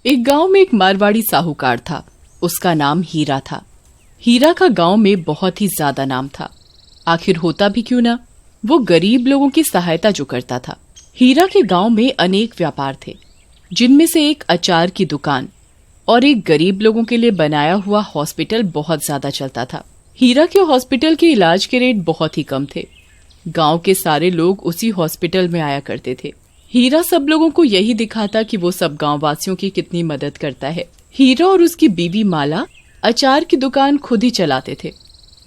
एक गांव में एक मारवाड़ी साहूकार था। उसका नाम हीरा था। हीरा का गांव में बहुत ही ज्यादा नाम था। आखिर होता भी क्यों ना, वो गरीब लोगों की सहायता जो करता था। हीरा के गांव में अनेक व्यापार थे, जिनमें से एक अचार की दुकान और एक गरीब लोगों के लिए बनाया हुआ हॉस्पिटल बहुत ज्यादा चलता था। हीरा के हॉस्पिटल के इलाज के रेट बहुत ही कम थे। गांव के सारे लोग उसी हॉस्पिटल में आया करते थे। हीरा सब लोगों को यही दिखाता कि वो सब गांव वासियों की कितनी मदद करता है। हीरा और उसकी बीवी माला अचार की दुकान खुद ही चलाते थे।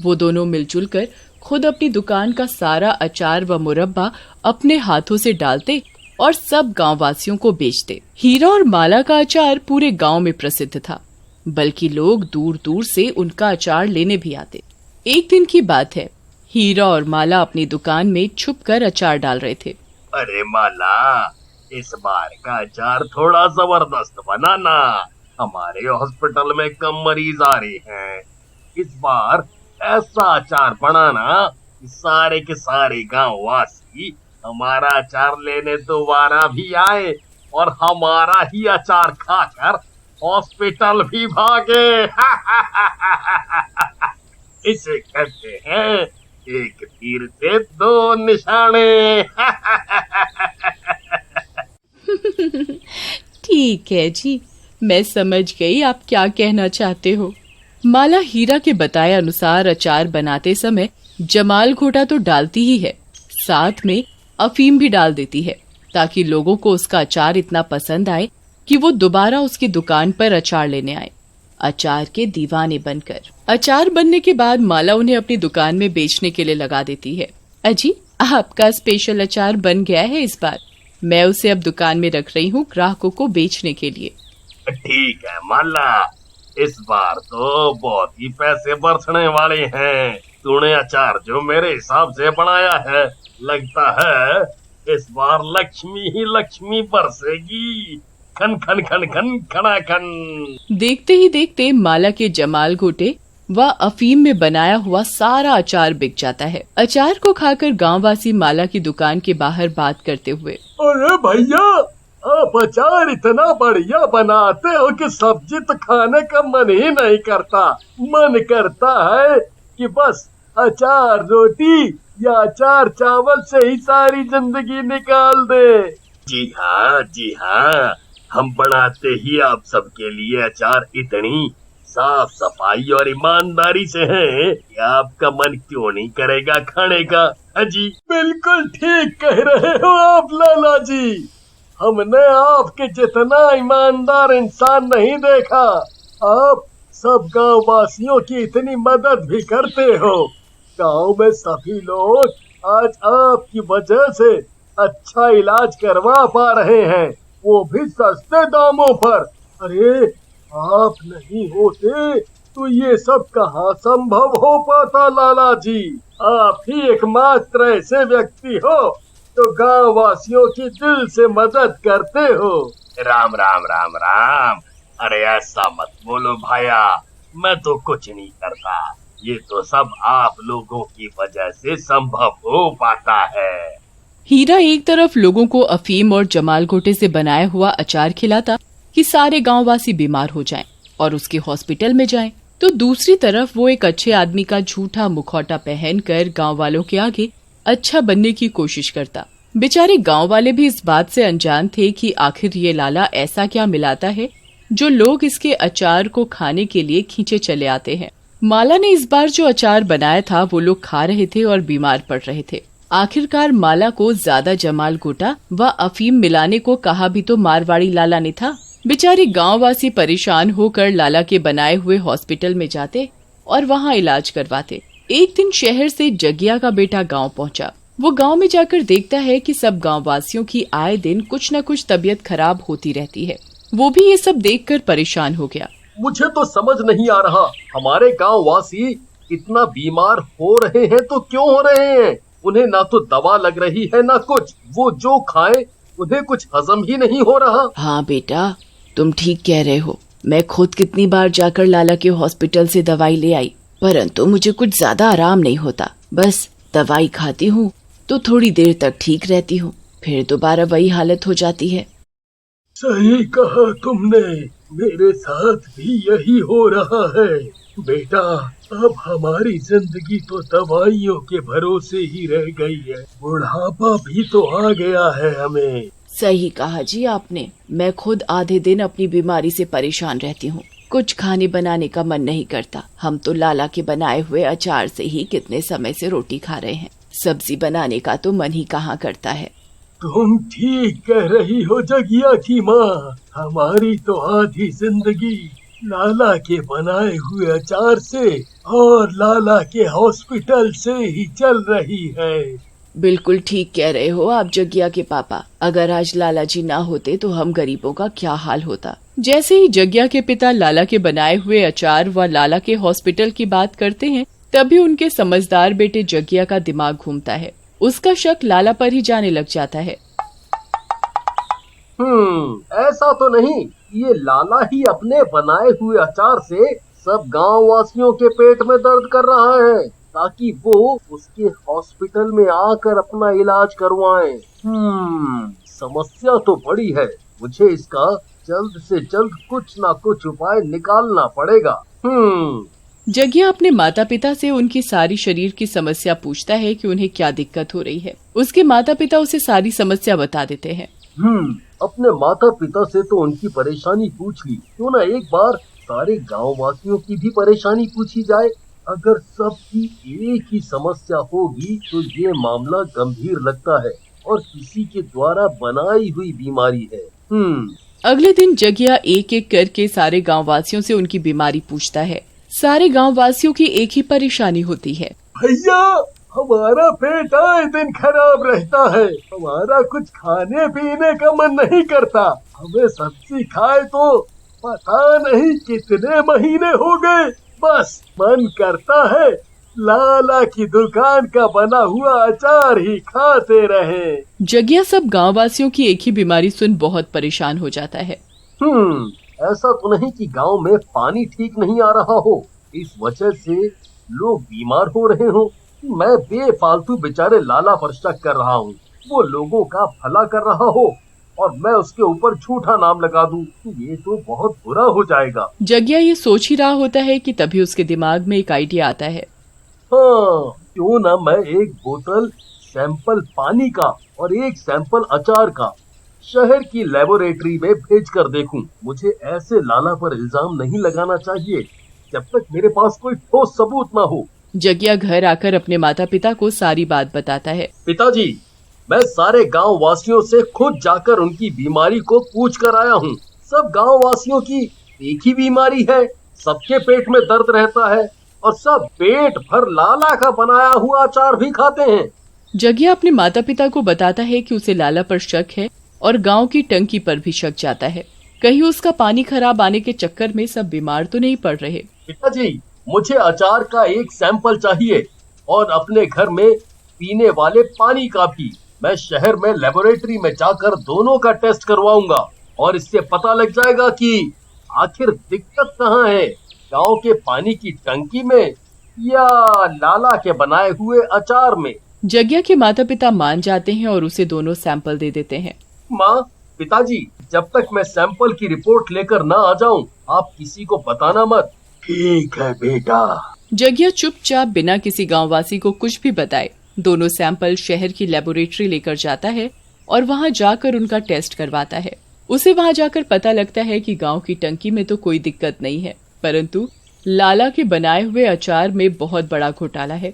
वो दोनों मिलजुल कर खुद अपनी दुकान का सारा अचार व मुरब्बा अपने हाथों से डालते और सब गांव वासियों को बेचते। हीरा और माला का अचार पूरे गांव में प्रसिद्ध था, बल्कि लोग दूर दूर से उनका अचार लेने भी आते। एक दिन की बात है, हीरा और माला अपनी दुकान में छुपकर अचार डाल रहे थे। अरे माला, इस बार का अचार थोड़ा जबरदस्त बनाना। हमारे हॉस्पिटल में कम मरीज आ रहे हैं। इस बार ऐसा अचार बनाना कि सारे के सारे गांव वासी हमारा अचार लेने दोबारा भी आए और हमारा ही अचार खाकर हॉस्पिटल भी भागे। इसे कहते हैं एक तीर से दो निशाने। ठीक है जी, मैं समझ गई आप क्या कहना चाहते हो। माला हीरा के बताए अनुसार अचार बनाते समय जमाल घोटा तो डालती ही है, साथ में अफीम भी डाल देती है, ताकि लोगों को उसका अचार इतना पसंद आए कि वो दोबारा उसकी दुकान पर अचार लेने आए, अचार के दीवाने बनकर। अचार बनने के बाद माला उन्हें अपनी दुकान में बेचने के लिए लगा देती है। अजी, आपका स्पेशल अचार बन गया है इस बार। मैं उसे अब दुकान में रख रही हूँ ग्राहकों को बेचने के लिए। ठीक है माला, इस बार तो बहुत ही पैसे बरसने वाले हैं। तूने अचार जो मेरे हिसाब से बनाया है, लगता है इस बार लक्ष्मी ही लक्ष्मी बरसेगी। खन खन खन खन खना खन। देखते ही देखते माला के जमाल घोटे व अफीम में बनाया हुआ सारा अचार बिक जाता है। अचार को खाकर गांववासी माला की दुकान के बाहर बात करते हुए, अरे भैया, आप अचार इतना बढ़िया बनाते हो कि सब्जी तो खाने का मन ही नहीं करता। मन करता है कि बस अचार रोटी या अचार चावल से ही सारी जिंदगी निकाल दे। जी हाँ, हम बनाते ही आप सबके लिए अचार इतनी साफ सफाई और ईमानदारी से है कि आपका मन क्यों नहीं करेगा खाने का। जी बिल्कुल ठीक कह रहे हो आप लाला जी। हमने आपके जितना ईमानदार इंसान नहीं देखा। आप सब गांव वासियों की इतनी मदद भी करते हो। गांव में सभी लोग आज आपकी वजह से अच्छा इलाज करवा पा रहे हैं, वो भी सस्ते दामों पर। अरे आप नहीं होते तो ये सब कहाँ संभव हो पाता लाला जी। आप ही एकमात्र ऐसे व्यक्ति हो तो गांव वासियों की दिल से मदद करते हो। राम राम राम राम। अरे ऐसा मत बोलो भाया, मैं तो कुछ नहीं करता। ये तो सब आप लोगों की वजह से संभव हो पाता है। हीरा एक तरफ लोगों को अफीम और जमाल घोटे से बनाया हुआ अचार खिलाता कि सारे गांववासी बीमार हो जाएं और उसके हॉस्पिटल में जाएं, तो दूसरी तरफ वो एक अच्छे आदमी का झूठा मुखौटा पहनकर गांव वालों के आगे अच्छा बनने की कोशिश करता। बेचारे गांव वाले भी इस बात से अनजान थे कि आखिर ये लाला ऐसा क्या मिलाता है जो लोग इसके अचार को खाने के लिए खींचे चले आते हैं। माला ने इस बार जो अचार बनाया था वो लोग खा रहे थे और बीमार पड़ रहे थे। आखिरकार माला को ज्यादा जमाल घोटा व अफीम मिलाने को कहा भी तो मारवाड़ी लाला ने था। बेचारे गांववासी परेशान होकर लाला के बनाए हुए हॉस्पिटल में जाते और वहां इलाज करवाते। एक दिन शहर से जगिया का बेटा गांव पहुंचा। वो गांव में जाकर देखता है कि सब गांववासियों की आए दिन कुछ न कुछ तबीयत खराब होती रहती है। वो भी ये सब देखकर परेशान हो गया। मुझे तो समझ नहीं आ रहा, हमारे गांव वासी इतना बीमार हो रहे हैं तो क्यों हो रहे हैं? उन्हें ना तो दवा लग रही है ना कुछ। वो जो खाए उन्हें कुछ हजम ही नहीं हो रहा। हाँ बेटा, तुम ठीक कह रहे हो। मैं खुद कितनी बार जाकर लाला के हॉस्पिटल से दवाई ले आई, परंतु मुझे कुछ ज्यादा आराम नहीं होता। बस दवाई खाती हूँ तो थोड़ी देर तक ठीक रहती हूँ, फिर दोबारा वही हालत हो जाती है। सही कहा तुमने, मेरे साथ भी यही हो रहा है। बेटा, अब हमारी जिंदगी तो दवाइयों के भरोसे ही रह गई है। बुढ़ापा भी तो आ गया है हमें। सही कहा जी आपने। मैं खुद आधे दिन अपनी बीमारी से परेशान रहती हूँ। कुछ खाने बनाने का मन नहीं करता। हम तो लाला के बनाए हुए अचार से ही कितने समय से रोटी खा रहे हैं। सब्जी बनाने का तो मन ही कहाँ करता है। तुम ठीक कह रही हो जगिया की माँ। हमारी तो आधी जिंदगी लाला के बनाए हुए अचार से और लाला के हॉस्पिटल से ही चल रही है। बिल्कुल ठीक कह रहे हो आप जगिया के पापा। अगर आज लाला जी ना होते तो हम गरीबों का क्या हाल होता। जैसे ही जगिया के पिता लाला के बनाए हुए अचार व लाला के हॉस्पिटल की बात करते हैं, तभी उनके समझदार बेटे जगिया का दिमाग घूमता है। उसका शक लाला पर ही जाने लग जाता है। ऐसा तो नहीं, ये लाला ही अपने बनाए हुए अचार से सब गांव वासियों के पेट में दर्द कर रहा है ताकि वो उसके हॉस्पिटल में आकर अपना इलाज करवाएं। समस्या तो बड़ी है। मुझे इसका जल्द से जल्द कुछ ना कुछ उपाय निकालना पड़ेगा। जगिया अपने माता पिता से उनकी सारी शरीर की समस्या पूछता है कि उन्हें क्या दिक्कत हो रही है। उसके माता पिता उसे सारी समस्या बता देते हैं। अपने माता पिता से तो उनकी परेशानी पूछ ली, क्यों ना एक बार सारे गांव वासियों की भी परेशानी पूछी जाए। अगर सबकी एक ही समस्या होगी तो ये मामला गंभीर लगता है और किसी के द्वारा बनाई हुई बीमारी है। अगले दिन जगिया एक एक करके सारे गाँव वासियों से उनकी बीमारी पूछता है। सारे गाँव वासियों की एक ही परेशानी होती है। भैया, हमारा पेट आए दिन खराब रहता है। हमारा कुछ खाने पीने का मन नहीं करता। हमें सब्जी खाए तो पता नहीं कितने महीने हो गए। बस मन करता है लाला की दुकान का बना हुआ अचार ही खाते रहे। जगिया सब गाँव वासियों की एक ही बीमारी सुन बहुत परेशान हो जाता है। ऐसा तो नहीं कि गांव में पानी ठीक नहीं आ रहा हो, इस वजह से लोग बीमार हो रहे हो। मैं बेफालतू बेचारे लाला पर शक कर रहा हूँ। वो लोगों का भला कर रहा हो और मैं उसके ऊपर झूठा नाम लगा दूं, ये तो बहुत बुरा हो जाएगा। जगिया ये सोच ही रहा होता है कि तभी उसके दिमाग में एक आइडिया आता है। हाँ, क्यों ना मैं एक बोतल सैंपल पानी का और एक सैंपल अचार का शहर की लेबोरेटरी में भेज कर देखूं। मुझे ऐसे लाला पर इल्जाम नहीं लगाना चाहिए जब तक मेरे पास कोई ठोस सबूत ना हो। जगिया घर आकर अपने माता पिता को सारी बात बताता है। पिताजी, मैं सारे गांव वासियों से खुद जाकर उनकी बीमारी को पूछ कर आया हूँ। सब गांव वासियों की एक ही बीमारी है। सबके पेट में दर्द रहता है और सब पेट भर लाला का बनाया हुआ अचार भी खाते हैं। जगिया अपने माता पिता को बताता है कि उसे लाला पर शक है और गांव की टंकी पर भी शक जाता है। कहीं उसका पानी खराब आने के चक्कर में सब बीमार तो नहीं पड़ रहे। पिताजी, मुझे अचार का एक सैंपल चाहिए और अपने घर में पीने वाले पानी का भी। मैं शहर में लेबोरेटरी में जाकर दोनों का टेस्ट करवाऊंगा और इससे पता लग जाएगा कि आखिर दिक्कत कहाँ है, गांव के पानी की टंकी में या लाला के बनाए हुए अचार में। जगिया के माता पिता मान जाते हैं और उसे दोनों सैंपल दे देते हैं। माँ, पिताजी, जब तक मैं सैंपल की रिपोर्ट लेकर न आ जाऊं, आप किसी को बताना मत। ठीक है बेटा। जगिया चुपचाप बिना किसी गांववासी को कुछ भी बताए दोनों सैंपल शहर की लेबोरेटरी लेकर जाता है और वहां जाकर उनका टेस्ट करवाता है। उसे वहां जाकर पता लगता है कि गांव की टंकी में तो कोई दिक्कत नहीं है, परंतु लाला के बनाए हुए अचार में बहुत बड़ा घोटाला है।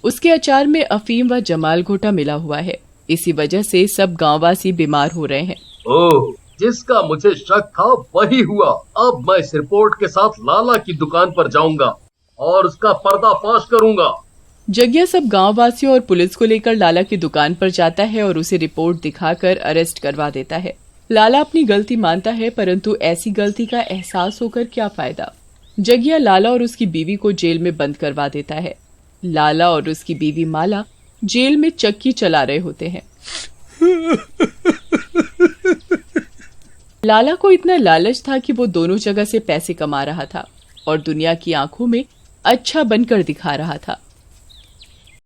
उसके अचार में अफीम व जमाल घोटा मिला हुआ है। इसी वजह से सब गांववासी बीमार हो रहे हैं। ओह, जिसका मुझे शक था वही हुआ। अब मैं इस रिपोर्ट के साथ लाला की दुकान पर जाऊंगा और उसका पर्दाफाश करूंगा। जगिया सब गांववासियों और पुलिस को लेकर लाला की दुकान पर जाता है और उसे रिपोर्ट दिखाकर अरेस्ट करवा देता है। लाला अपनी गलती मानता है, परंतु ऐसी गलती का एहसास होकर क्या फायदा। जगिया लाला और उसकी बीवी को जेल में बंद करवा देता है। लाला और उसकी बीवी माला जेल में चक्की चला रहे होते हैं। लाला को इतना लालच था कि वो दोनों जगह से पैसे कमा रहा था और दुनिया की आंखों में अच्छा बनकर दिखा रहा था।